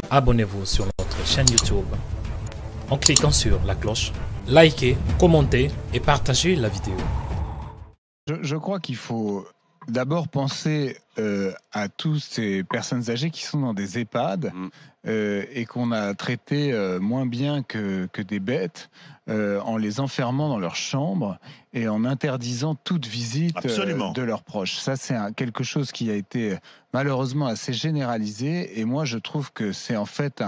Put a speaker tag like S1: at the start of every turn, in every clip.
S1: Abonnez-vous sur notre chaîne YouTube en cliquant sur la cloche, likez, commentez et partagez la vidéo.
S2: Je crois qu'il faut d'abord penser à toutes ces personnes âgées qui sont dans des EHPAD et qu'on a traitées moins bien que des bêtes en les enfermant dans leur chambre et en interdisant toute visite de leurs proches. Ça, c'est quelque chose qui a été malheureusement assez généralisé et moi, je trouve que c'est en fait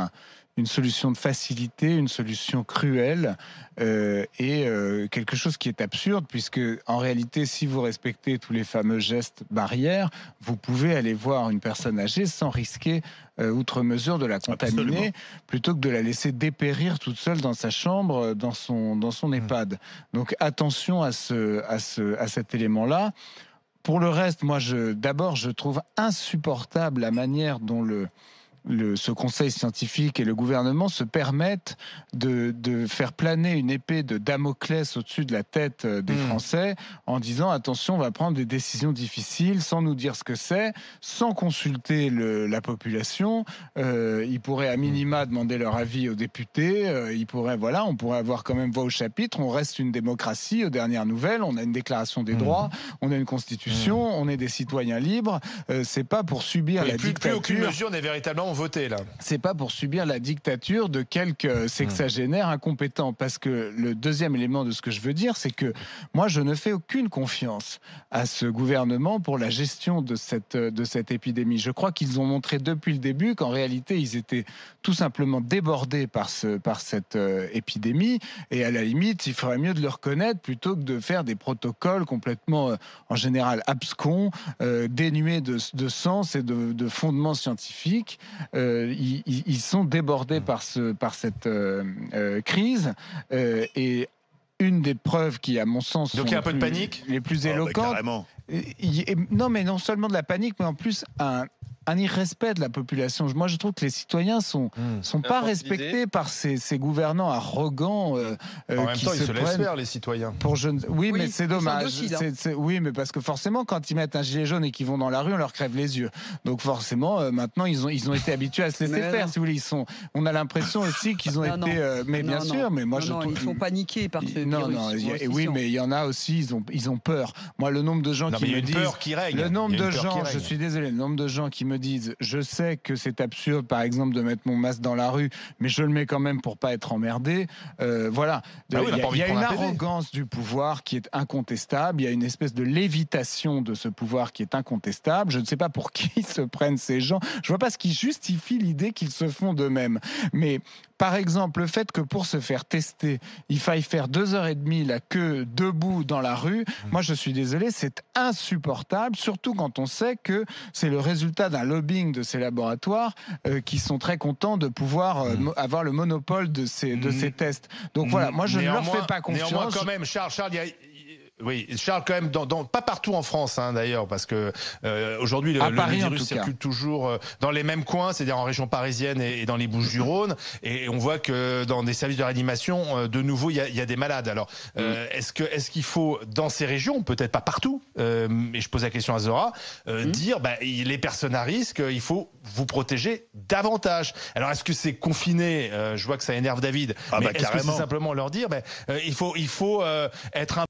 S2: une solution de facilité, une solution cruelle et quelque chose qui est absurde puisque en réalité, si vous respectez tous les fameux gestes barrières, vous pouvez aller voir une personne âgée sans risquer outre mesure de la contaminer plutôt que de la laisser dépérir toute seule dans sa chambre, dans son EHPAD. Donc attention à cet élément-là. Pour le reste, moi, d'abord, je trouve insupportable la manière dont ce conseil scientifique et le gouvernement se permettent de faire planer une épée de Damoclès au-dessus de la tête des Français en disant attention, on va prendre des décisions difficiles sans nous dire ce que c'est, sans consulter la population. Ils pourraient à minima demander leur avis aux députés. On pourrait avoir quand même voix au chapitre. On reste une démocratie aux dernières nouvelles. On a une déclaration des droits, on a une constitution, on est des citoyens libres. C'est pas pour subir la dictature.
S3: Plus aucune mesure n'est véritablement voté là.
S2: C'est pas pour subir la dictature de quelques sexagénaires incompétents. Parce que le deuxième élément de ce que je veux dire, c'est que moi, je ne fais aucune confiance à ce gouvernement pour la gestion de cette épidémie. Je crois qu'ils ont montré depuis le début qu'en réalité, ils étaient tout simplement débordés par cette épidémie. Et à la limite, il ferait mieux de le reconnaître plutôt que de faire des protocoles complètement, en général, abscons, dénués de sens et de fondements scientifiques. Ils sont débordés par cette crise et une des preuves qui, à mon sens,
S3: donc il y a un peu de panique,
S2: les plus éloquentes. Non, mais non seulement de la panique, mais en plus un irrespect de la population. Moi, je trouve que les citoyens sont pas respectés par ces gouvernants arrogants
S3: en même
S2: qui
S3: temps, ils se laissent
S2: prennent
S3: faire, les citoyens.
S2: Oui, mais c'est dommage. Oui, mais parce que forcément, quand ils mettent un gilet jaune et qu'ils vont dans la rue, on leur crève les yeux. Donc forcément, maintenant, ils ont été habitués à se laisser faire. Si vous voulez, on a l'impression aussi qu'ils ont été. Mais bien sûr, mais moi,
S4: ils sont paniqués par ce virus.
S2: Oui, mais il y en a aussi. Ils ont peur. Moi, le nombre de gens qui me disent.
S3: Peur qui règne.
S2: Le nombre de gens. Je suis désolé. Le nombre de gens qui me disent je sais que c'est absurde par exemple de mettre mon masque dans la rue mais je le mets quand même pour pas être emmerdé, voilà. Il y a une arrogance du pouvoir qui est incontestable, il y a une espèce de lévitation de ce pouvoir qui est incontestable. Je ne sais pas pour qui se prennent ces gens, je vois pas ce qui justifie l'idée qu'ils se font d'eux-mêmes, mais par exemple, le fait que pour se faire tester, il faille faire 2h30 la queue debout dans la rue, moi je suis désolé, c'est insupportable, surtout quand on sait que c'est le résultat d'un lobbying de ces laboratoires qui sont très contents de pouvoir avoir le monopole de ces tests. Donc voilà, moi je ne leur fais pas confiance.
S3: Néanmoins quand même, Charles, oui, Charles, quand même, pas partout en France, d'ailleurs, parce que aujourd'hui le virus circule toujours dans les mêmes coins, c'est-à-dire en région parisienne et dans les Bouches-du-Rhône, et on voit que dans des services de réanimation, de nouveau, il y a des malades. Alors, est-ce qu'il faut, dans ces régions, peut-être pas partout, mais je pose la question à Zora, dire, les personnes à risque, il faut vous protéger davantage. Alors, est-ce que c'est confiné? Je vois que ça énerve David, mais est-ce que c'est simplement leur dire, il faut être un